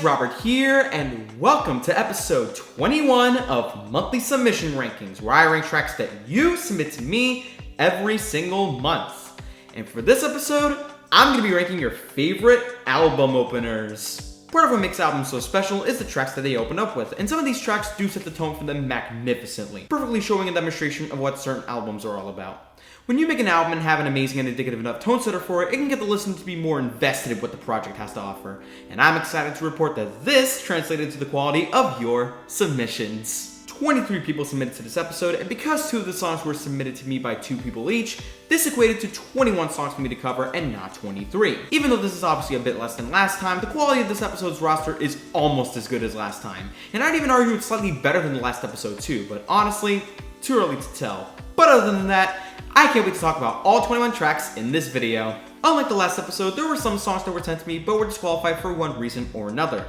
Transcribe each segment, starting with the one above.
guys, Robert here, and welcome to episode 21 of Monthly Submission Rankings, where I rank tracks that you submit to me every single month. And for this episode, I'm going to be ranking your favorite album openers. Part of what makes albums so special is the tracks that they open up with, and some of these tracks do set the tone for them magnificently, perfectly showing a demonstration of what certain albums are all about. When you make an album and have an amazing and indicative enough tone setter for it, it can get the listener to be more invested in what the project has to offer. And I'm excited to report that this translated to the quality of your submissions. 23 people submitted to this episode, and because 2 of the songs were submitted to me by 2 people each, this equated to 21 songs for me to cover and not 23. Even though this is obviously a bit less than last time, the quality of this episode's roster is almost as good as last time. And I'd even argue it's slightly better than the last episode too, but honestly, too early to tell. But other than that, I can't wait to talk about all 21 tracks in this video. Unlike the last episode, there were some songs that were sent to me but were disqualified for one reason or another.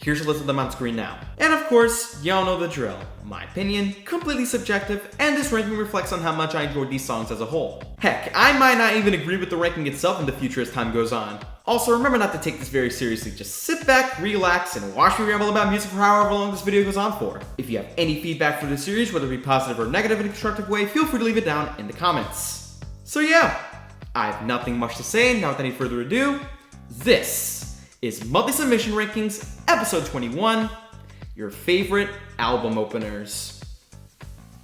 Here's a list of them on screen now. And of course, y'all know the drill. My opinion, completely subjective, and this ranking reflects on how much I enjoyed these songs as a whole. Heck, I might not even agree with the ranking itself in the future as time goes on. Also, remember not to take this very seriously. Just sit back, relax, and watch me ramble about music for however long this video goes on for. If you have any feedback for this series, whether it be positive or negative in a constructive way, feel free to leave it down in the comments. So yeah, I have nothing much to say, now without any further ado, this is Monthly Submission Rankings, episode 21, your favorite album openers.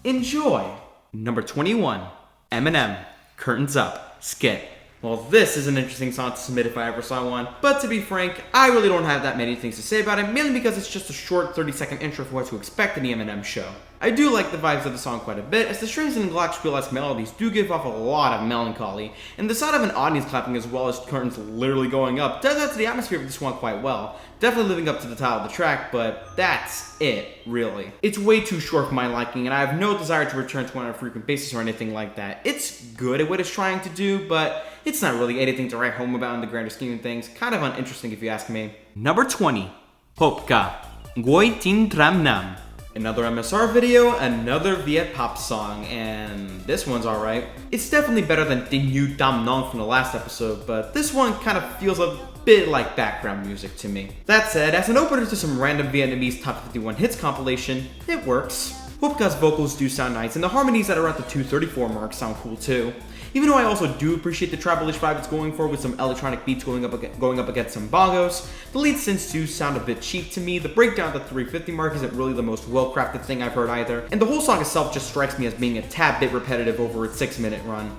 Enjoy! Number 21, Eminem, Curtains Up, Skit. Well, this is an interesting song to submit if I ever saw one, but to be frank, I really don't have that many things to say about it, mainly because it's just a short 30-second intro for what to expect in the Eminem show. I do like the vibes of the song quite a bit, as the strings and glockenspiel-esque melodies do give off a lot of melancholy, and the sound of an audience clapping as well as curtains literally going up does add to the atmosphere of this one quite well. Definitely living up to the title of the track, but that's it, really. It's way too short for my liking, and I have no desire to return to it on a frequent basis or anything like that. It's good at what it's trying to do, but it's not really anything to write home about in the grander scheme of things. Kind of uninteresting if you ask me. Number 20, Popka, Ngoi Tin Tram Nam. Another MSR video, another Viet pop song, and this one's alright. It's definitely better than Dinh Nhu Dam Nong from the last episode, but this one kind of feels a bit like background music to me. That said, as an opener to some random Vietnamese top 51 hits compilation, it works. Popka's vocals do sound nice, and the harmonies at around the 2:34 mark sound cool too. Even though I also do appreciate the tribal-ish vibe it's going for with some electronic beats going up against some bongos, the lead synths do sound a bit cheap to me. The breakdown at the 350 mark isn't really the most well-crafted thing I've heard either, and the whole song itself just strikes me as being a tad bit repetitive over its 6-minute run.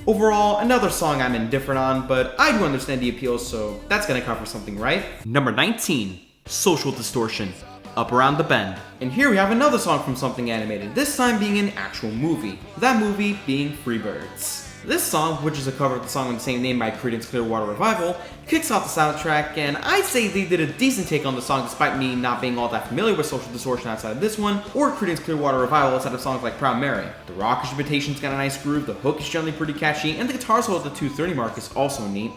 Overall, another song I'm indifferent on, but I do understand the appeal, so that's gonna cover something, right? Number 19, Social Distortion, Up Around the Bend. And here we have another song from something animated, this time being an actual movie. That movie being Freebirds. This song, which is a cover of the song with the same name by Creedence Clearwater Revival, kicks off the soundtrack, and I'd say they did a decent take on the song despite me not being all that familiar with Social Distortion outside of this one, or Creedence Clearwater Revival outside of songs like Proud Mary. The rock instrumentation's got a nice groove, the hook is generally pretty catchy, and the guitar solo at the 2:30 mark is also neat.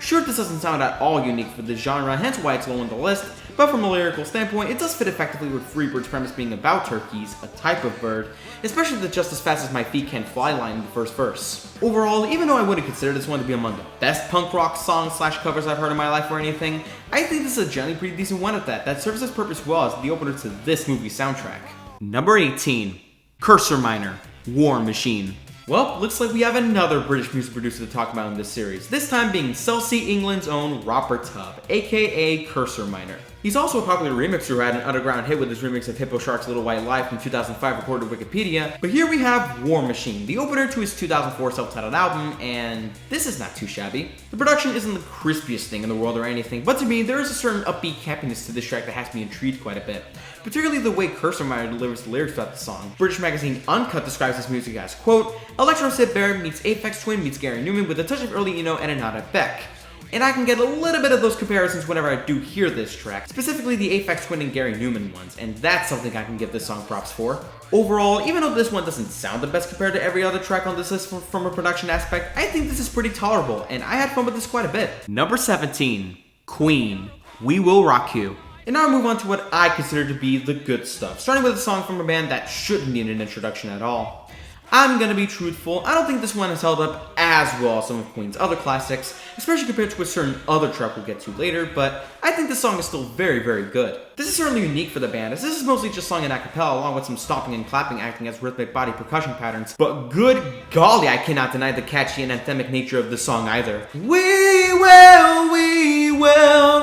Sure, this doesn't sound at all unique for this genre, hence why it's low on the list, but from a lyrical standpoint, it does fit effectively with Freebird's premise being about turkeys, a type of bird, especially the just as fast as my feet can fly line in the first verse. Overall, even though I wouldn't consider this one to be among the best punk rock songs / covers I've heard in my life or anything, I think this is a generally pretty decent one at that serves its purpose well as the opener to this movie's soundtrack. Number 18, Cursor Minor, War Machine. Well, looks like we have another British music producer to talk about in this series, this time being Chelsea, England's own Robert Tubb, aka Cursor Minor. He's also a popular remixer who had an underground hit with his remix of Hippo Shark's Little White Lie from 2005 according to Wikipedia, but here we have War Machine, the opener to his 2004 self-titled album, and this is not too shabby. The production isn't the crispiest thing in the world or anything, but to me, there is a certain upbeat campiness to this track that has me intrigued quite a bit. Particularly the way Cursor Minor delivers the lyrics throughout the song. British magazine Uncut describes this music as, quote, Electro Sid Bear meets Aphex Twin meets Gary Newman with a touch of early Eno and a nod at Beck. And I can get a little bit of those comparisons whenever I do hear this track, specifically the Aphex Twin and Gary Newman ones, and that's something I can give this song props for. Overall, even though this one doesn't sound the best compared to every other track on this list from a production aspect, I think this is pretty tolerable, and I had fun with this quite a bit. Number 17, Queen, We Will Rock You. And now I move on to what I consider to be the good stuff, starting with a song from a band that shouldn't need an introduction at all. I'm gonna be truthful, I don't think this one has held up as well as some of Queen's other classics, especially compared to a certain other track we'll get to later, but I think this song is still very, very good. This is certainly unique for the band, as this is mostly just sung in a cappella along with some stomping and clapping acting as rhythmic body percussion patterns, but good golly, I cannot deny the catchy and anthemic nature of this song either. We will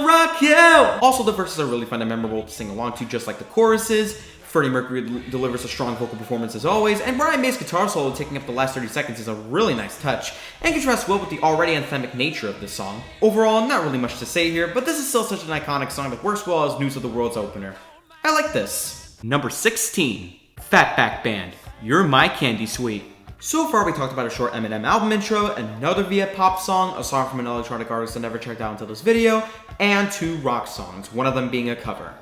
rock you! Also, the verses are really fun and memorable to sing along to, just like the choruses. Freddie Mercury delivers a strong vocal performance as always, and Brian May's guitar solo taking up the last 30 seconds is a really nice touch, and contrasts well with the already anthemic nature of this song. Overall, not really much to say here, but this is still such an iconic song that works well as News of the World's opener. I like this. Number 16. Fatback Band, You're My Candy Sweet. So far we talked about a short Eminem album intro, another Viet pop song, a song from an electronic artist I never checked out until this video, and 2 rock songs, one of them being a cover.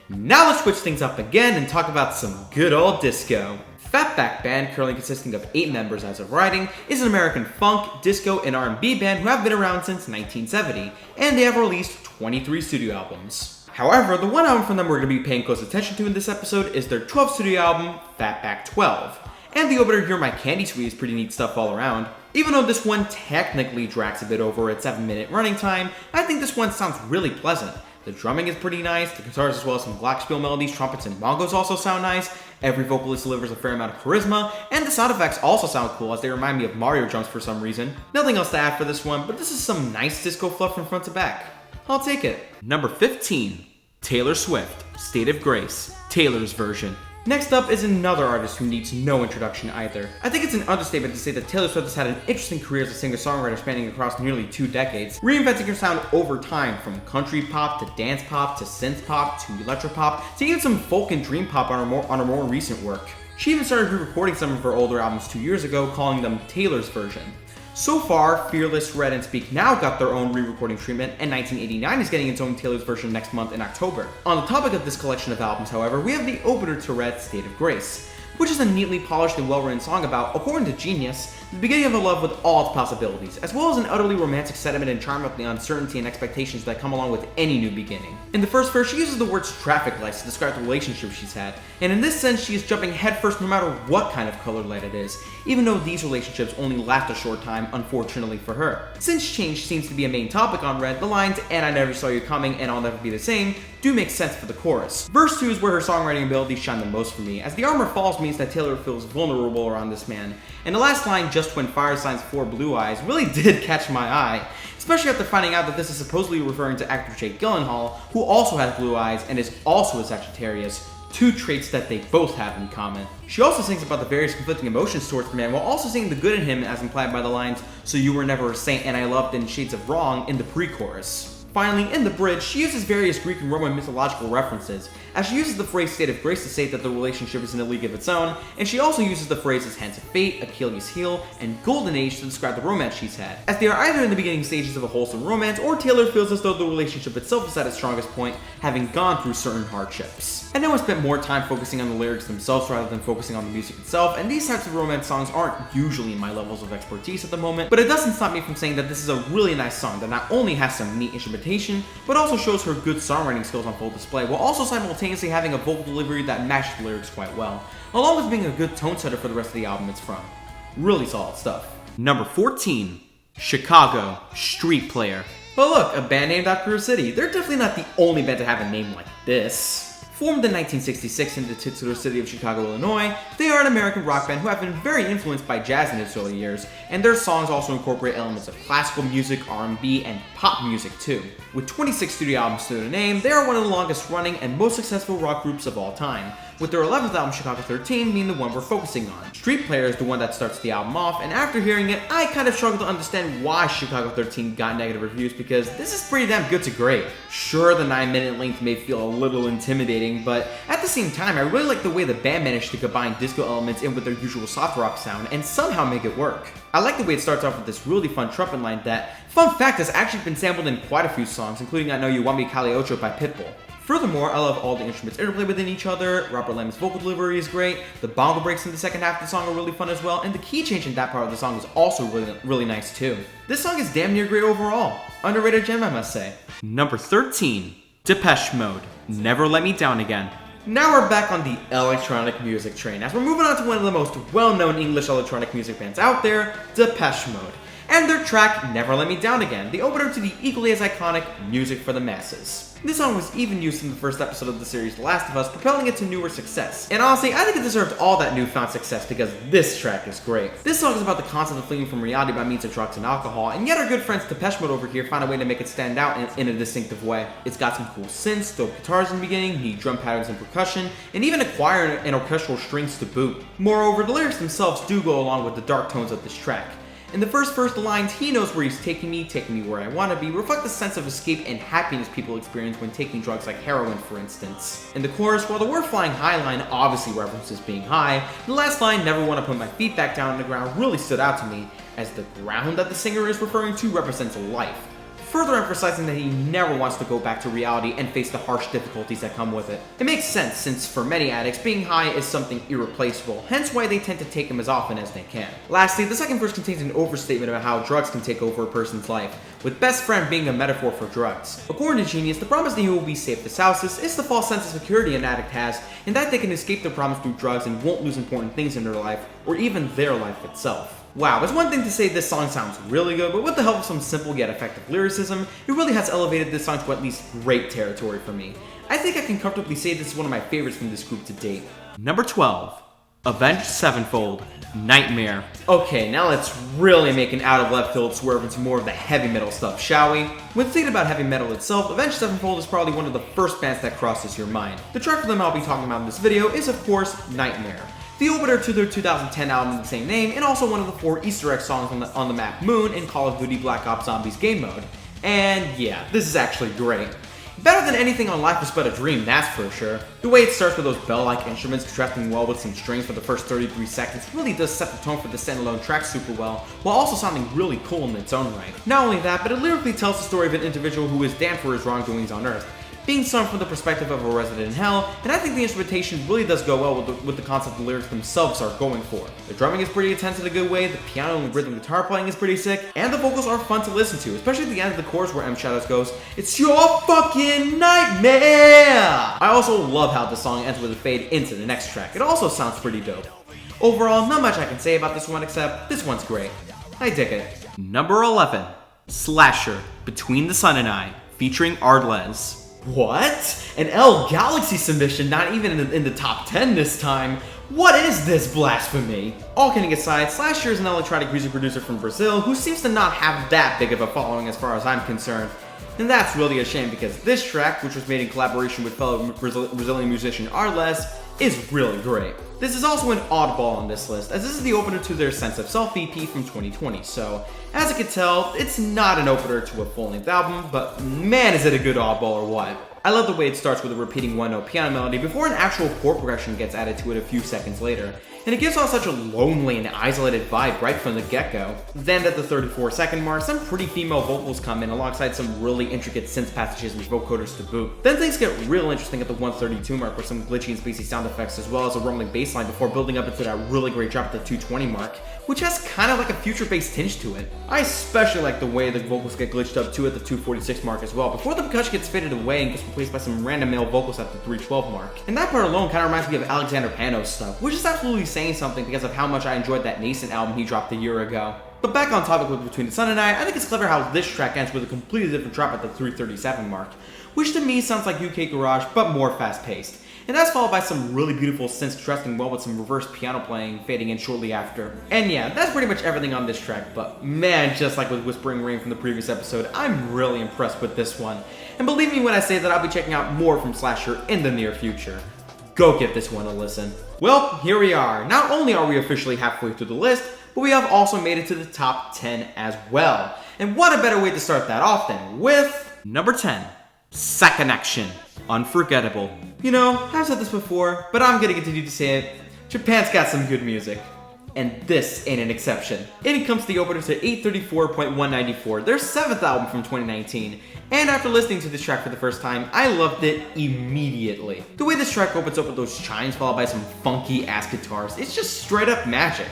Now let's switch things up again and talk about some good old disco. Fatback Band, currently consisting of 8 members as of writing, is an American funk, disco, and R&B band who have been around since 1970, and they have released 23 studio albums. However, the one album from them we're going to be paying close attention to in this episode is their 12th studio album, Fatback 12. And the opener, You're My Candy Sweet, is pretty neat stuff all around. Even though this one technically drags a bit over its 7-minute running time, I think this one sounds really pleasant. The drumming is pretty nice, the guitars as well as some glockenspiel melodies, trumpets, and bongos also sound nice, every vocalist delivers a fair amount of charisma, and the sound effects also sound cool as they remind me of Mario jumps for some reason. Nothing else to add for this one, but this is some nice disco fluff from front to back. I'll take it. Number 15. Taylor Swift, State of Grace, Taylor's version. Next up is another artist who needs no introduction either. I think it's an understatement to say that Taylor Swift has had an interesting career as a singer-songwriter spanning across nearly 2 decades, reinventing her sound over time from country pop to dance pop to synth pop to electropop to even some folk and dream pop on her more recent work. She even started re-recording some of her older albums 2 years ago, calling them Taylor's version. So far, Fearless, Red, and Speak Now got their own re-recording treatment, and 1989 is getting its own Taylor's version next month in October. On the topic of this collection of albums, however, we have the opener to Red, State of Grace, which is a neatly polished and well-written song about, according to Genius, the beginning of a love with all its possibilities, as well as an utterly romantic sentiment and charm of the uncertainty and expectations that come along with any new beginning. In the first verse, she uses the words traffic lights to describe the relationship she's had, and in this sense, she is jumping headfirst no matter what kind of colored light it is, even though these relationships only last a short time, unfortunately for her. Since change seems to be a main topic on Red, the lines, "and I never saw you coming, and I'll never be the same," do make sense for the chorus. Verse 2 is where her songwriting abilities shine the most for me, as the armor falls means that Taylor feels vulnerable around this man, and the last line, "just when fire signs for blue eyes," really did catch my eye, especially after finding out that this is supposedly referring to actor Jake Gyllenhaal, who also has blue eyes and is also a Sagittarius, 2 traits that they both have in common. She also sings about the various conflicting emotions towards the man while also seeing the good in him as implied by the lines, "so you were never a saint and I loved in shades of wrong" in the pre-chorus. Finally, in the bridge, she uses various Greek and Roman mythological references, as she uses the phrase State of Grace to state that the relationship is in a league of its own, and she also uses the phrases Hands of Fate, Achilles' heel, and Golden Age to describe the romance she's had, as they are either in the beginning stages of a wholesome romance, or Taylor feels as though the relationship itself is at its strongest point, having gone through certain hardships. I know I spent more time focusing on the lyrics themselves rather than focusing on the music itself, and these types of romance songs aren't usually my levels of expertise at the moment, but it doesn't stop me from saying that this is a really nice song that not only has some neat instrumentation, but also shows her good songwriting skills on full display, while also simultaneously having a vocal delivery that matches the lyrics quite well, along with being a good tone setter for the rest of the album it's from. Really solid stuff. Number 14. Chicago, Street Player. But look, a band named after a city. They're definitely not the only band to have a name like this. Formed in 1966 in the titular city of Chicago, Illinois, they are an American rock band who have been very influenced by jazz in its early years, and their songs also incorporate elements of classical music, R&B, and pop music too. With 26 studio albums to their name, they are one of the longest running and most successful rock groups of all time, with their 11th album, Chicago 13, being the one we're focusing on. Street Player is the one that starts the album off, and after hearing it, I kind of struggled to understand why Chicago 13 got negative reviews, because this is pretty damn good to great. Sure, the 9-minute length may feel a little intimidating, but at the same time, I really like the way the band managed to combine disco elements in with their usual soft rock sound, and somehow make it work. I like the way it starts off with this really fun trumpet line that, fun fact, has actually been sampled in quite a few songs, including I Know You Want Me Cali Ocho by Pitbull. Furthermore, I love all the instruments interplay within each other, Robert Lamb's vocal delivery is great, the bongo breaks in the second half of the song are really fun as well, and the key change in that part of the song is also really nice too. This song is damn near great overall. Underrated gem, I must say. Number 13. Depeche Mode, Never Let Me Down Again. Now we're back on the electronic music train, as we're moving on to one of the most well-known English electronic music bands out there, Depeche Mode, and their track Never Let Me Down Again, the opener to the equally as iconic Music for the Masses. This song was even used in the first episode of the series The Last of Us, propelling it to newer success. And honestly, I think it deserved all that newfound success because this track is great. This song is about the concept of fleeing from reality by means of drugs and alcohol, and yet our good friends Depeche Mode over here found a way to make it stand out in a distinctive way. It's got some cool synths, dope guitars in the beginning, neat drum patterns and percussion, and even a choir and orchestral strings to boot. Moreover, the lyrics themselves do go along with the dark tones of this track. In the first verse, the lines, "He knows where he's taking me where I want to be," reflect the sense of escape and happiness people experience when taking drugs like heroin, for instance. In the chorus, while the "we're flying high" line obviously references being high, the last line, "never want to put my feet back down on the ground," really stood out to me, as the ground that the singer is referring to represents life, further emphasizing that he never wants to go back to reality and face the harsh difficulties that come with it. It makes sense, since for many addicts, being high is something irreplaceable, hence why they tend to take them as often as they can. Lastly, the second verse contains an overstatement about how drugs can take over a person's life, with best friend being a metaphor for drugs. According to Genius, the promise that he will be safe as houses is the false sense of security an addict has, and that they can escape their promise through drugs and won't lose important things in their life, or even their life itself. Wow, it's one thing to say this song sounds really good, but with the help of some simple yet effective lyricism, it really has elevated this song to at least great territory for me. I think I can comfortably say this is one of my favorites from this group to date. Number 12. Avenged Sevenfold, Nightmare. Okay, now let's really make an out of left field swerve into more of the heavy metal stuff, shall we? When thinking about heavy metal itself, Avenged Sevenfold is probably one of the first bands that crosses your mind. The track for them I'll be talking about in this video is, of course, Nightmare, the opener to their 2010 album of the same name, and also one of the 4 Easter egg songs on the map Moon in Call of Duty Black Ops Zombies game mode. And yeah, this is actually great. Better than anything on Life is But a Dream, that's for sure. The way it starts with those bell-like instruments contrasting well with some strings for the first 33 seconds really does set the tone for the standalone track super well, while also sounding really cool in its own right. Not only that, but it lyrically tells the story of an individual who is damned for his wrongdoings on Earth, being sung from the perspective of a resident in hell, and I think the instrumentation really does go well with the concept the lyrics themselves are going for. The drumming is pretty intense in a good way, the piano and rhythm guitar playing is pretty sick, and the vocals are fun to listen to, especially at the end of the chorus where M Shadows goes, "It's your fucking nightmare!" I also love how the song ends with a fade into the next track. It also sounds pretty dope. Overall, not much I can say about this one except this one's great. I dig it. Number 11. Slasher, Between the Sun and I, featuring Ardles. What? An LGalaxy submission, not even in the top 10 this time? What is this blasphemy? All kidding aside, Slasher is an electronic music producer from Brazil who seems to not have that big of a following as far as I'm concerned. And that's really a shame because this track, which was made in collaboration with fellow Brazilian musician Ardles, is really great. This is also an oddball on this list, as this is the opener to their Sense of Self EP from 2020, so as you can tell, it's not an opener to a full-length album, but man is it a good oddball or what. I love the way it starts with a repeating one-note piano melody before an actual chord progression gets added to it a few seconds later, and it gives off such a lonely and isolated vibe right from the get-go. Then at the 34-second mark, some pretty female vocals come in alongside some really intricate synth passages with vocoders to boot. Then things get real interesting at the 132 mark with some glitchy and spacey sound effects as well as a rumbling bass line before building up into that really great drop at the 220 mark, which has kind of like a future-based tinge to it. I especially like the way the vocals get glitched up too at the 246 mark as well, before the percussion gets faded away and gets replaced by some random male vocals at the 312 mark. And that part alone kind of reminds me of Alexander Pano's stuff, which is absolutely saying something because of how much I enjoyed that nascent album he dropped a year ago. But back on topic with Between the Sun and I think it's clever how this track ends with a completely different drop at the 337 mark, which to me sounds like UK Garage, but more fast-paced. And that's followed by some really beautiful synths contrasting well with some reverse piano playing fading in shortly after. And yeah, that's pretty much everything on this track, but man, just like with Whispering Rain from the previous episode, I'm really impressed with this one. And believe me when I say that I'll be checking out more from Slasher in the near future. Go give this one a listen. Well, here we are. Not only are we officially halfway through the list, but we have also made it to the top 10 as well. And what a better way to start that off than with number 10, Second Action, Unforgettable. You know, I've said this before, but I'm gonna continue to say it. Japan's got some good music. And this ain't an exception. In comes the opener to 834.194, their 7th album from 2019. And after listening to this track for the first time, I loved it immediately. The way this track opens up with those chimes followed by some funky ass guitars, it's just straight up magic.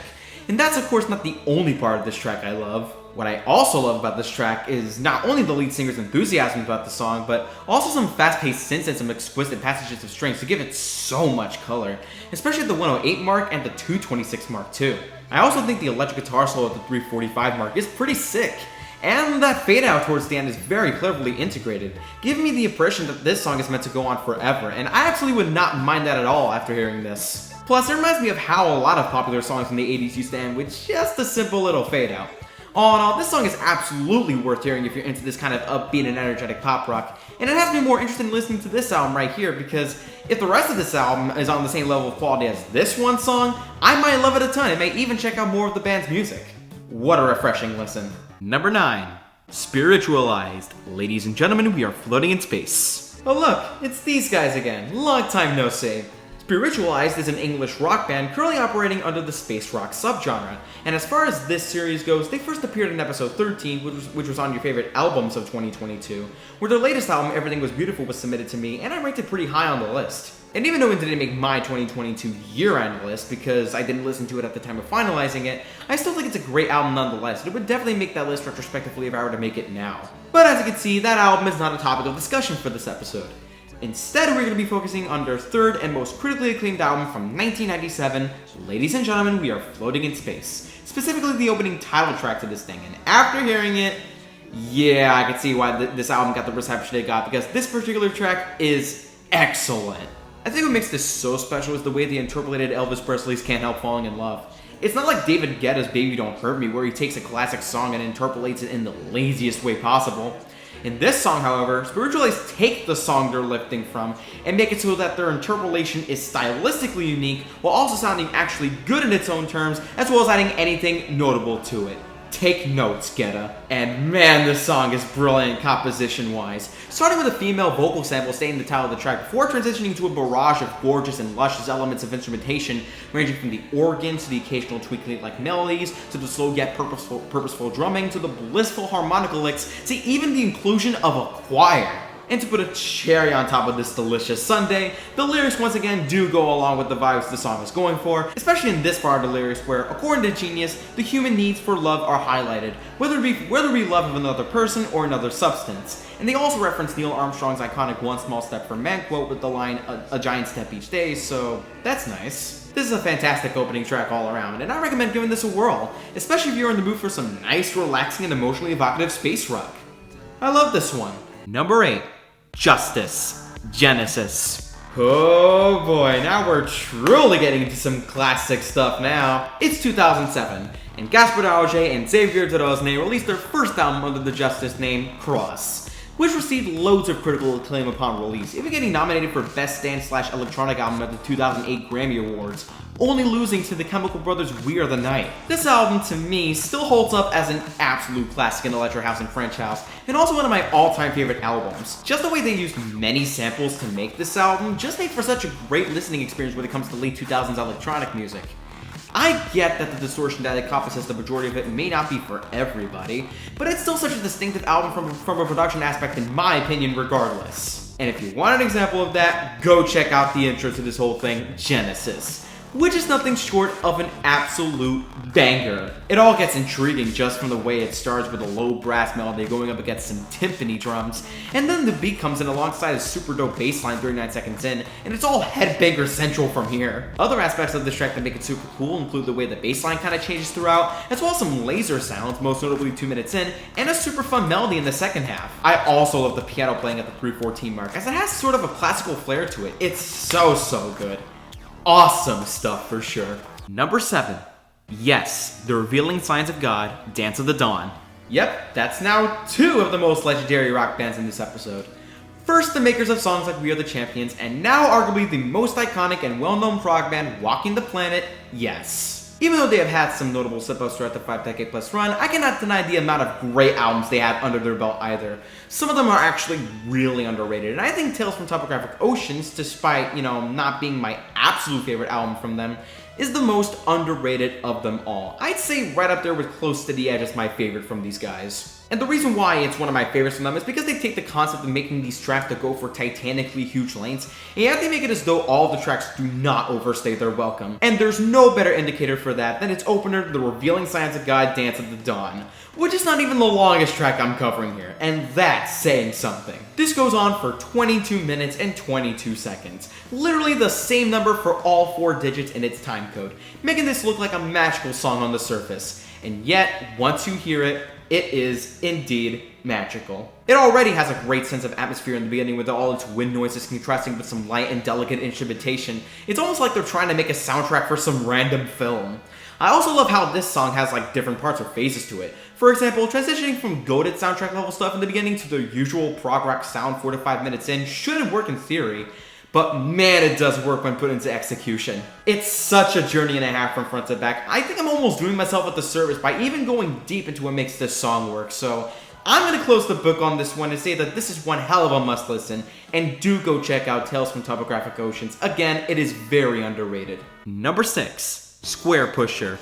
And that's of course not the only part of this track I love. What I also love about this track is not only the lead singer's enthusiasm about the song, but also some fast-paced synths and some exquisite passages of strings to give it so much color, especially at the 108 mark and the 226 mark too. I also think the electric guitar solo at the 345 mark is pretty sick, and that fade out towards the end is very cleverly integrated, giving me the impression that this song is meant to go on forever, and I actually would not mind that at all after hearing this. Plus, it reminds me of how a lot of popular songs from the 80s used to end with just a simple little fade out. All in all, this song is absolutely worth hearing if you're into this kind of upbeat and energetic pop rock, and it has me more interested in listening to this album right here, because if the rest of this album is on the same level of quality as this one song, I might love it a ton and may even check out more of the band's music. What a refreshing listen. Number 9. Spiritualized. Ladies and gentlemen, we are floating in space. Oh look, it's these guys again. Long time no see. Spiritualized is an English rock band currently operating under the space rock subgenre, and as far as this series goes, they first appeared in episode 13, which was on your favorite albums of 2022, where their latest album, Everything Was Beautiful, was submitted to me, and I ranked it pretty high on the list. And even though it didn't make my 2022 year-end list, because I didn't listen to it at the time of finalizing it, I still think it's a great album nonetheless, and it would definitely make that list retrospectively if I were to make it now. But as you can see, that album is not a topic of discussion for this episode. Instead, we're going to be focusing on their third and most critically acclaimed album from 1997, Ladies and Gentlemen, We Are Floating in Space. Specifically the opening title track to this thing, and after hearing it, yeah, I can see why this album got the reception it got, because this particular track is excellent. I think what makes this so special is the way they interpolated Elvis Presley's Can't Help Falling in Love. It's not like David Guetta's Baby Don't Hurt Me, where he takes a classic song and interpolates it in the laziest way possible. In this song, however, Spiritualized take the song they're lifting from and make it so that their interpolation is stylistically unique while also sounding actually good in its own terms, as well as adding anything notable to it. Take notes, Guetta. And man, this song is brilliant composition-wise. Starting with a female vocal sample stating the title of the track before transitioning to a barrage of gorgeous and luscious elements of instrumentation, ranging from the organ to the occasional tweakly-like melodies, to the slow yet purposeful drumming, to the blissful harmonica licks, to even the inclusion of a choir. And to put a cherry on top of this delicious sundae, the lyrics once again do go along with the vibes the song is going for, especially in this part of the lyrics where, according to Genius, the human needs for love are highlighted, whether it be love of another person or another substance. And they also reference Neil Armstrong's iconic "One Small Step for Man" quote with the line, a giant step each day, so that's nice. This is a fantastic opening track all around, and I recommend giving this a whirl, especially if you're in the mood for some nice, relaxing, and emotionally evocative space rock. I love this one. Number 8. Justice. Genesis. Oh boy, now we're truly getting into some classic stuff now. It's 2007, and Gaspar Noé and Xavier Durosne released their first album under the Justice name, Cross, which received loads of critical acclaim upon release, even getting nominated for Best Dance/Electronic Album at the 2008 Grammy Awards, only losing to the Chemical Brothers' We Are the Night. This album, to me, still holds up as an absolute classic in electro house and French house, and also one of my all-time favorite albums. Just the way they used many samples to make this album just made for such a great listening experience when it comes to late 2000s electronic music. I get that the distortion that encompasses the majority of it may not be for everybody, but it's still such a distinctive album from a production aspect in my opinion regardless. And if you want an example of that, go check out the intro to this whole thing, Genesis, which is nothing short of an absolute banger. It all gets intriguing just from the way it starts with a low brass melody going up against some timpani drums, and then the beat comes in alongside a super dope bass line 39 seconds in, and it's all headbanger central from here. Other aspects of this track that make it super cool include the way the bass line kind of changes throughout, as well as some laser sounds, most notably 2 minutes in, and a super fun melody in the second half. I also love the piano playing at the 3:14 mark, as it has sort of a classical flair to it. It's so good. Awesome stuff for sure. Number 7. Yes, The Revealing Signs of God, Dance of the Dawn. Yep, that's now 2 of the most legendary rock bands in this episode. First, the makers of songs like We Are the Champions, and now arguably the most iconic and well-known prog band walking the planet, Yes. Even though they have had some notable slip-ups throughout the 5-decade-plus run, I cannot deny the amount of great albums they have under their belt either. Some of them are actually really underrated, and I think Tales from Topographic Oceans, despite, not being my absolute favorite album from them, is the most underrated of them all. I'd say right up there with Close to the Edge as my favorite from these guys. And the reason why it's one of my favorites from them is because they take the concept of making these tracks that go for titanically huge lengths, and yet they make it as though all of the tracks do not overstay their welcome. And there's no better indicator for that than its opener, The Revealing Signs of God, Dance of the Dawn, which is not even the longest track I'm covering here, and that's saying something. This goes on for 22 minutes and 22 seconds, literally the same number for all 4 digits in its timecode, making this look like a magical song on the surface. And yet, once you hear it, it is indeed magical. It already has a great sense of atmosphere in the beginning with all its wind noises contrasting with some light and delicate instrumentation. It's almost like they're trying to make a soundtrack for some random film. I also love how this song has like different parts or phases to it. For example, transitioning from goated soundtrack level stuff in the beginning to the usual prog rock sound 4 to 5 minutes in shouldn't work in theory, but man, it does work when put into execution. It's such a journey and a half from front to back. I think I'm almost doing myself a disservice by even going deep into what makes this song work, so I'm going to close the book on this one and say that this is one hell of a must listen, and do go check out Tales from Topographic Oceans. Again, it is very underrated. Number 6, Square Pusher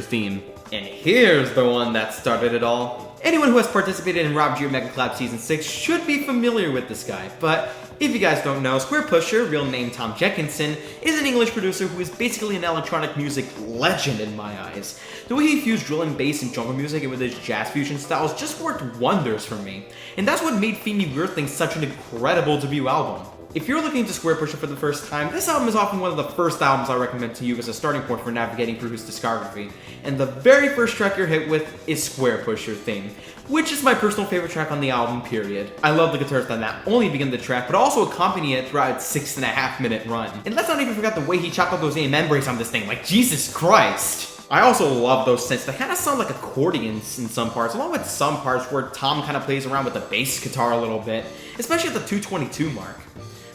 theme. And here's the one that started it all. Anyone who has participated in Rob G Mega Collab Season 6 should be familiar with this guy, but if you guys don't know, Square Pusher, real name Tom Jenkinson, is an English producer who is basically an electronic music legend in my eyes. The way he fused drill and bass and jungle music with his jazz fusion styles just worked wonders for me, and that's what made Feed Me Weird Things such an incredible debut album. If you're looking to Square Pusher for the first time, this album is often one of the first albums I recommend to you as a starting point for navigating through his discography, and the very first track you're hit with is Square Pusher theme, which is my personal favorite track on the album, period. I love the guitars that not only begin the track, but also accompany it throughout its 6.5 minute run. And let's not even forget the way he chopped up those Amen breaks on this thing, like Jesus Christ! I also love those synths that kind of sound like accordions in some parts, along with some parts where Tom kind of plays around with the bass guitar a little bit, especially at the 222 mark.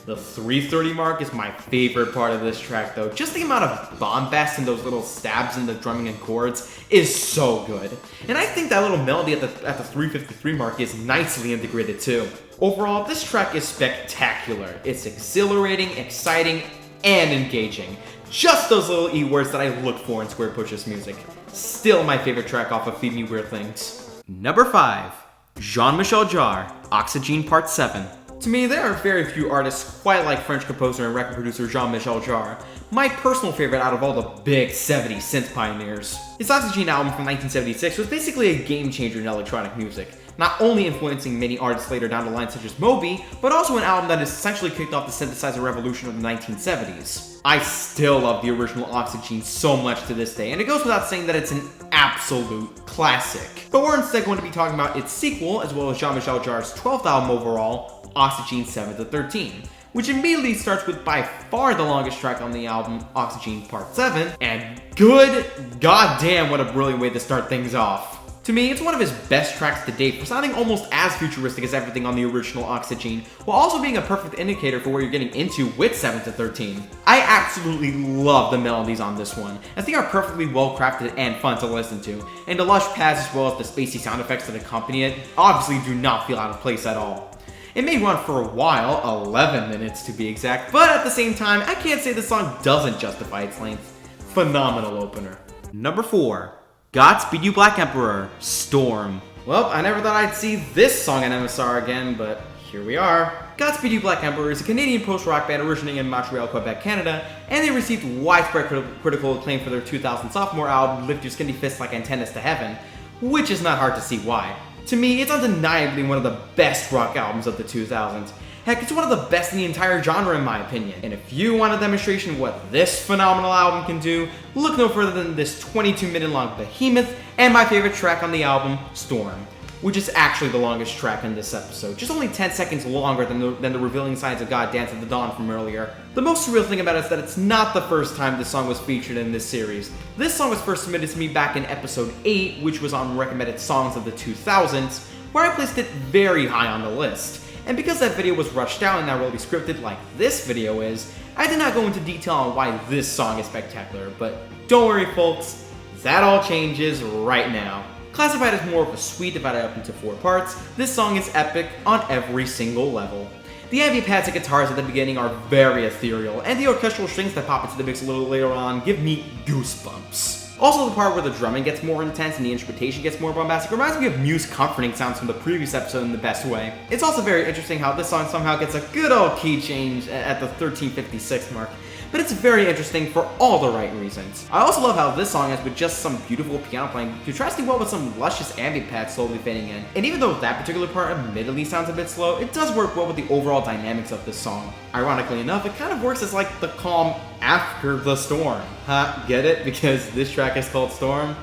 The 330 mark is my favorite part of this track though. Just the amount of bombast and those little stabs in the drumming and chords is so good. And I think that little melody at the 353 mark is nicely integrated too. Overall, this track is spectacular. It's exhilarating, exciting, and engaging. Just those little E words that I look for in Square Pusher's music. Still my favorite track off of Feed Me Weird Things. Number 5, JeanMichel Jarre, Oxygene Part 7. To me, there are very few artists quite like French composer and record producer JeanMichel Jarre, my personal favorite out of all the big 70s synth pioneers. His Oxygene album from 1976 was basically a game changer in electronic music, not only influencing many artists later down the line such as Moby, but also an album that essentially kicked off the synthesizer revolution of the 1970s. I still love the original Oxygene so much to this day, and it goes without saying that it's an absolute classic. But we're instead going to be talking about its sequel, as well as JeanMichel Jarre's 12th album overall, Oxygene 7 to 13, which immediately starts with by far the longest track on the album, Oxygene Part 7, and good goddamn what a brilliant way to start things off. To me, it's one of his best tracks to date for sounding almost as futuristic as everything on the original Oxygene, while also being a perfect indicator for what you're getting into with 7 to 13. I absolutely love the melodies on this one, as they are perfectly well crafted and fun to listen to, and the lush pads as well as the spacey sound effects that accompany it obviously do not feel out of place at all. It may run for a while, 11 minutes to be exact, but at the same time, I can't say the song doesn't justify its length. Phenomenal opener. Number 4, Godspeed You Black Emperor, Storm. Well, I never thought I'd see this song in MSR again, but here we are. Godspeed You Black Emperor is a Canadian post-rock band originating in Montreal, Quebec, Canada, and they received widespread critical acclaim for their 2000 sophomore album, Lift Your Skinny Fists Like Antennas to Heaven, which is not hard to see why. To me, it's undeniably one of the best rock albums of the 2000s. Heck, it's one of the best in the entire genre in my opinion. And if you want a demonstration of what this phenomenal album can do, look no further than this 22-minute long behemoth and my favorite track on the album, Storm, which is actually the longest track in this episode, just only 10 seconds longer than the revealing signs of God Dance at the Dawn from earlier. The most surreal thing about it is that it's not the first time this song was featured in this series. This song was first submitted to me back in episode 8, which was on Recommended Songs of the 2000s, where I placed it very high on the list. And because that video was rushed out and not really scripted like this video is, I did not go into detail on why this song is spectacular, but don't worry folks, that all changes right now. Classified as more of a suite divided up into 4 parts, this song is epic on every single level. The ambient pads and guitars at the beginning are very ethereal, and the orchestral strings that pop into the mix a little later on give me goosebumps. Also, the part where the drumming gets more intense and the instrumentation gets more bombastic reminds me of Muse comforting sounds from the previous episode in the best way. It's also very interesting how this song somehow gets a good old key change at the 1356 mark. but it's very interesting for all the right reasons. I also love how this song ends with just some beautiful piano playing, contrasting well with some luscious ambient pads slowly fading in. And even though that particular part admittedly sounds a bit slow, it does work well with the overall dynamics of this song. Ironically enough, it kind of works as like the calm after the storm. Huh? Get it? Because this track is called Storm?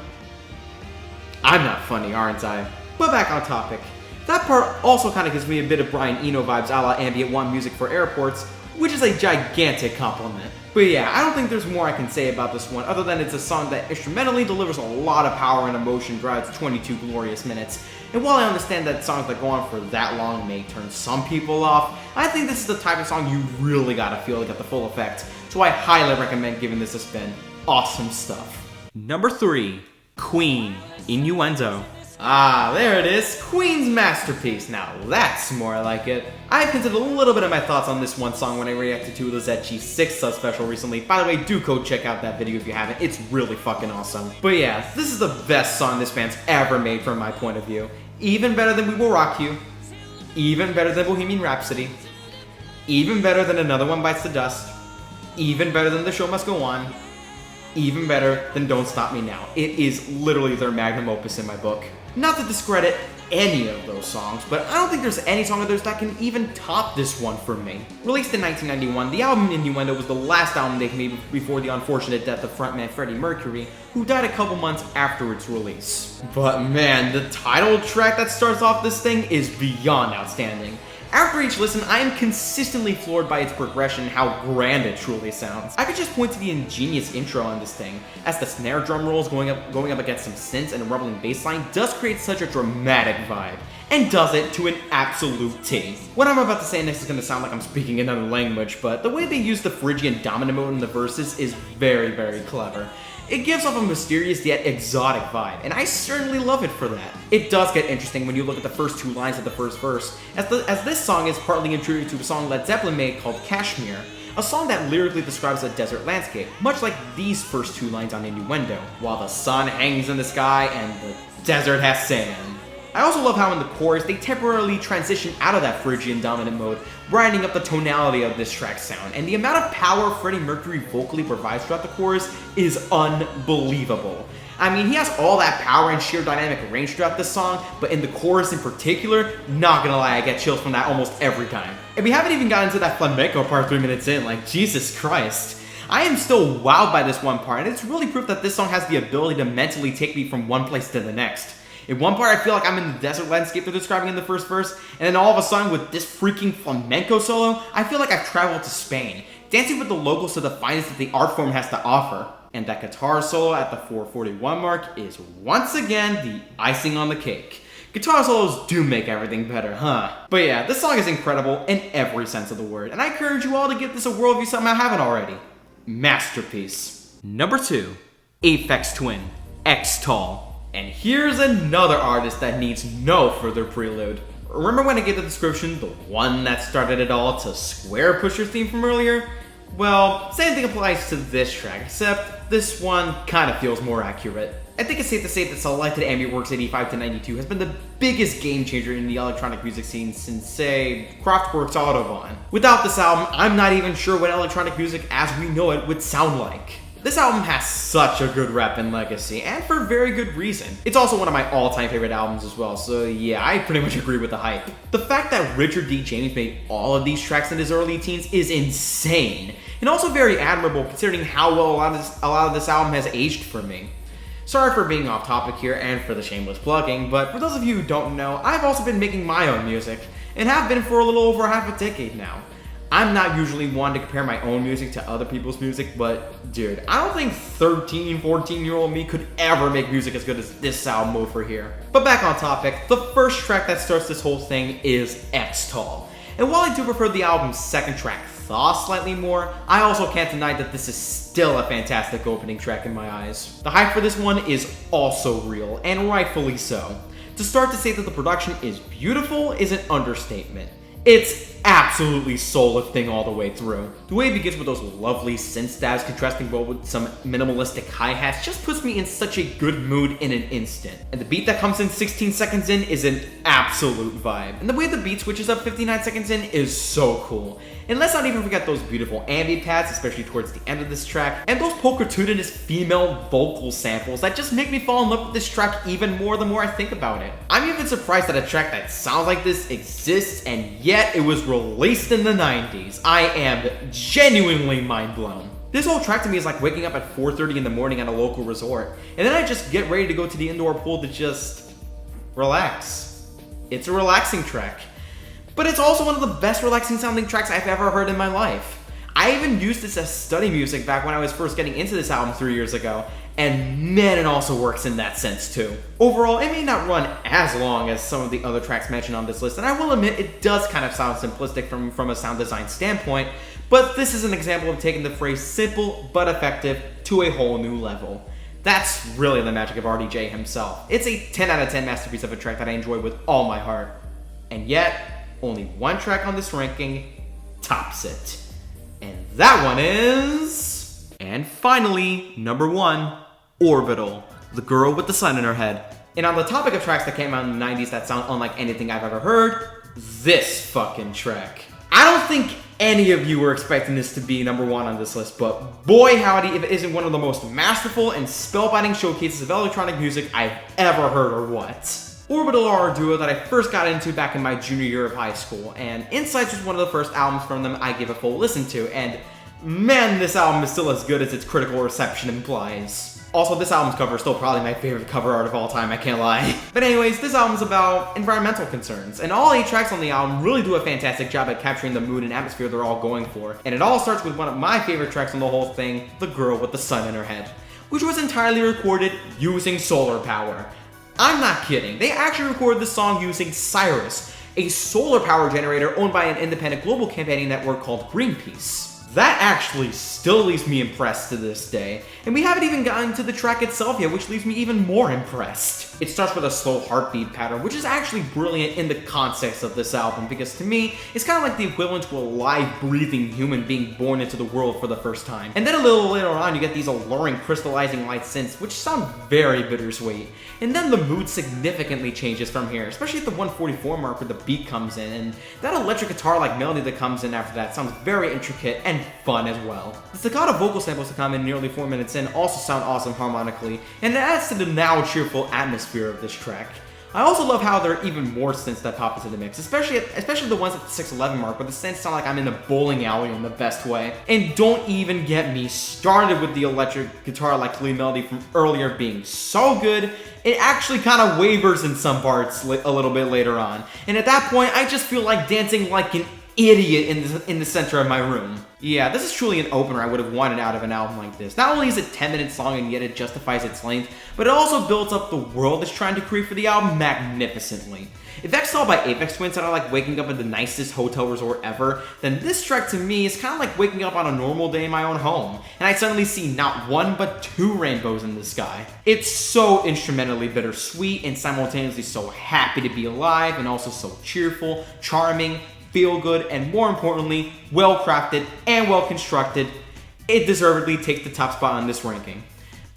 I'm not funny, aren't I? But back on topic. That part also kind of gives me a bit of Brian Eno vibes a la ambient one music for airports, which is a gigantic compliment. But yeah, I don't think there's more I can say about this one other than it's a song that instrumentally delivers a lot of power and emotion throughout its 22 glorious minutes. And while I understand that songs that go on for that long may turn some people off, I think this is the type of song you really gotta feel to get the full effect. So I highly recommend giving this a spin. Awesome stuff. Number 3, Queen, Innuendo. Ah, there it is, Queen's masterpiece. Now that's more like it. I've hinted a little bit of my thoughts on this one song when I reacted to the ZG6 subspecial recently. By the way, do go check out that video if you haven't, it's really fucking awesome. But yeah, this is the best song this band's ever made from my point of view. Even better than We Will Rock You, even better than Bohemian Rhapsody, even better than Another One Bites the Dust, even better than The Show Must Go On, even better than Don't Stop Me Now. It is literally their magnum opus in my book. Not to discredit any of those songs, but I don't think there's any song of theirs that can even top this one for me. Released in 1991, the album Innuendo was the last album they made before the unfortunate death of frontman Freddie Mercury, who died a couple months after its release. But man, the title track that starts off this thing is beyond outstanding. After each listen, I am consistently floored by its progression and how grand it truly sounds. I could just point to the ingenious intro on this thing, as the snare drum rolls going up against some synths and a rumbling bass line does create such a dramatic vibe, and does it to an absolute T. What I'm about to say next is going to sound like I'm speaking another language, but the way they use the Phrygian dominant mode in the verses is very, very clever. It gives off a mysterious yet exotic vibe, and I certainly love it for that. It does get interesting when you look at the first 2 lines of the first verse, as this song is partly in tribute to a song Led Zeppelin made called Kashmir, a song that lyrically describes a desert landscape, much like these first 2 lines on Innuendo, while the sun hangs in the sky and the desert has sand. I also love how in the chorus they temporarily transition out of that Phrygian dominant mode, brightening up the tonality of this track's sound, and the amount of power Freddie Mercury vocally provides throughout the chorus is unbelievable. I mean, he has all that power and sheer dynamic range throughout this song, but in the chorus in particular, not gonna lie, I get chills from that almost every time. And we haven't even gotten to that flamenco part 3 minutes in, like Jesus Christ. I am still wowed by this one part, and it's really proof that this song has the ability to mentally take me from one place to the next. In one part, I feel like I'm in the desert landscape they're describing in the first verse, and then all of a sudden, with this freaking flamenco solo, I feel like I've traveled to Spain, dancing with the locals to the finest that the art form has to offer. And that guitar solo at the 4:41 mark is once again the icing on the cake. Guitar solos do make everything better, huh? But yeah, this song is incredible in every sense of the word, and I encourage you all to give this a whirl if you somehow haven't already. Masterpiece. Number 2, Aphex Twin, X-Tall. And here's another artist that needs no further prelude. Remember when I gave the description, the one that started it all, to Square Pusher's theme from earlier? Well, same thing applies to this track, except this one kind of feels more accurate. I think it's safe to say that Selected Ambient Works 85 to 92 has been the biggest game changer in the electronic music scene since, say, Kraftwerk's Autobahn. Without this album, I'm not even sure what electronic music as we know it would sound like. This album has such a good rep and legacy, and for very good reason. It's also one of my all-time favorite albums as well, so yeah, I pretty much agree with the hype. The fact that Richard D. James made all of these tracks in his early teens is insane, and also very admirable considering how well a lot of this album has aged for me. Sorry for being off topic here and for the shameless plugging, but for those of you who don't know, I've also been making my own music, and have been for a little over half a decade now. I'm not usually one to compare my own music to other people's music, but dude, I don't think 13, 14-year-old me could ever make music as good as this album over here. But back on topic, the first track that starts this whole thing is X-Tall. And while I do prefer the album's second track, Thaw, slightly more, I also can't deny that this is still a fantastic opening track in my eyes. The hype for this one is also real, and rightfully so. To start to say that the production is beautiful is an understatement. It's absolutely soul-lifting all the way through. The way it begins with those lovely synth stabs contrasting well with some minimalistic hi-hats just puts me in such a good mood in an instant. And the beat that comes in 16 seconds in is an absolute vibe. And the way the beat switches up 59 seconds in is so cool. And let's not even forget those beautiful ambient pads, especially towards the end of this track, and those polka-tootinous female vocal samples that just make me fall in love with this track even more the more I think about it. I'm even surprised that a track that sounds like this exists, and yet it was released in the 90s. I am genuinely mind blown. This whole track to me is like waking up at 4:30 in the morning at a local resort, and then I just get ready to go to the indoor pool to just relax. It's a relaxing track. But it's also one of the best relaxing sounding tracks I've ever heard in my life. I even used this as study music back when I was first getting into this album 3 years ago, and man, it also works in that sense too. Overall, it may not run as long as some of the other tracks mentioned on this list, and I will admit it does kind of sound simplistic from a sound design standpoint, but this is an example of taking the phrase simple but effective to a whole new level. That's really the magic of RDJ himself. It's a 10 out of 10 masterpiece of a track that I enjoy with all my heart. And yet, only one track on this ranking tops it. And that one is... And finally, number 1, Orbital, the girl with the sun in her head. And on the topic of tracks that came out in the 90s that sound unlike anything I've ever heard, this fucking track. I don't think any of you were expecting this to be number 1 on this list, but boy howdy if it isn't one of the most masterful and spellbinding showcases of electronic music I've ever heard or what. Orbital are a duo that I first got into back in my junior year of high school, and Insights was one of the first albums from them I gave a full listen to, and man, this album is still as good as its critical reception implies. Also, this album's cover is still probably my favorite cover art of all time, I can't lie. But anyways, this album's about environmental concerns, and all 8 tracks on the album really do a fantastic job at capturing the mood and atmosphere they're all going for, and it all starts with one of my favorite tracks on the whole thing, The Girl with the Sun in Her Head, which was entirely recorded using solar power. I'm not kidding. They actually recorded this song using Cyrus, a solar power generator owned by an independent global campaigning network called Greenpeace. That actually still leaves me impressed to this day, and we haven't even gotten to the track itself yet, which leaves me even more impressed. It starts with a slow heartbeat pattern, which is actually brilliant in the context of this album, because to me, it's kind of like the equivalent to a live, breathing human being born into the world for the first time. And then a little later on, you get these alluring, crystallizing light synths, which sound very bittersweet. And then the mood significantly changes from here, especially at the 144 mark where the beat comes in, and that electric guitar-like melody that comes in after that sounds very intricate and fun as well. The staccato vocal samples that come in nearly 4 minutes in also sound awesome harmonically, and it adds to the now cheerful atmosphere of this track. I also love how there are even more synths that pop into the mix, especially the ones at the 611 mark, where the synths sound like I'm in a bowling alley in the best way. And don't even get me started with the electric guitar-like lead melody from earlier being so good, it actually kind of wavers in some parts a little bit later on. And at that point, I just feel like dancing like an idiot in the center of my room. Yeah, this is truly an opener I would have wanted out of an album like this. Not only is it 10 minutes long and yet it justifies its length, but it also builds up the world it's trying to create for the album magnificently. If Exile by Aphex Twin sounded like waking up at the nicest hotel resort ever, then this track to me is kind of like waking up on a normal day in my own home, and I suddenly see not 1 but 2 rainbows in the sky. It's so instrumentally bittersweet and simultaneously so happy to be alive, and also so cheerful, charming, feel good, and more importantly, well crafted and well constructed. It deservedly takes the top spot on this ranking.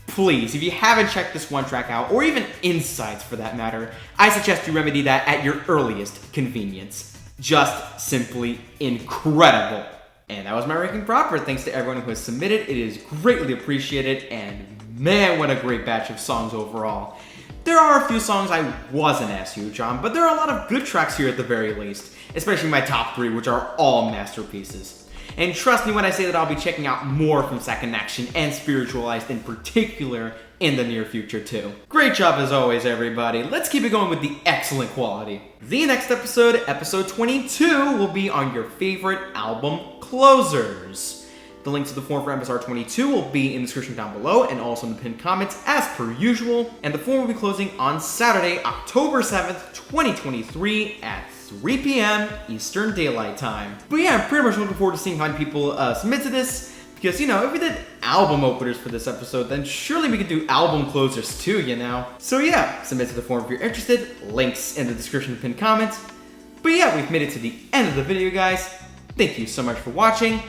Please, if you haven't checked this one track out, or even Insights for that matter, I suggest you remedy that at your earliest convenience. Just simply incredible. And that was my ranking proper. Thanks to everyone who has submitted. It is greatly appreciated, and man, what a great batch of songs overall. There are a few songs I wasn't as huge on, but there are a lot of good tracks here at the very least, especially my top 3, which are all masterpieces. And trust me when I say that I'll be checking out more from Second Action and Spiritualized in particular in the near future too. Great job as always, everybody. Let's keep it going with the excellent quality. The next episode, episode 22, will be on your favorite album closers. The link to the form for episode 22 will be in the description down below and also in the pinned comments as per usual. And the form will be closing on Saturday, October 7th, 2023 at 3 p.m. Eastern Daylight Time. But yeah, I'm pretty much looking forward to seeing how many people submit to this. Because, you know, if we did album openers for this episode, then surely we could do album closers too, you know? So yeah, submit to the form if you're interested. Links in the description and pinned comments. But yeah, we've made it to the end of the video, guys. Thank you so much for watching.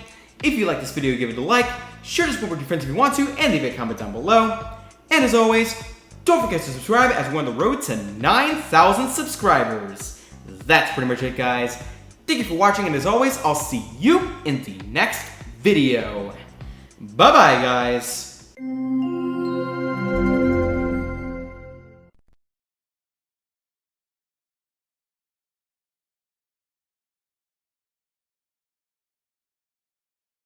If you like this video, give it a like, share this with your friends if you want to, and leave a comment down below. And as always, don't forget to subscribe as we're on the road to 9,000 subscribers. That's pretty much it, guys. Thank you for watching, and as always, I'll see you in the next video. Bye-bye, guys.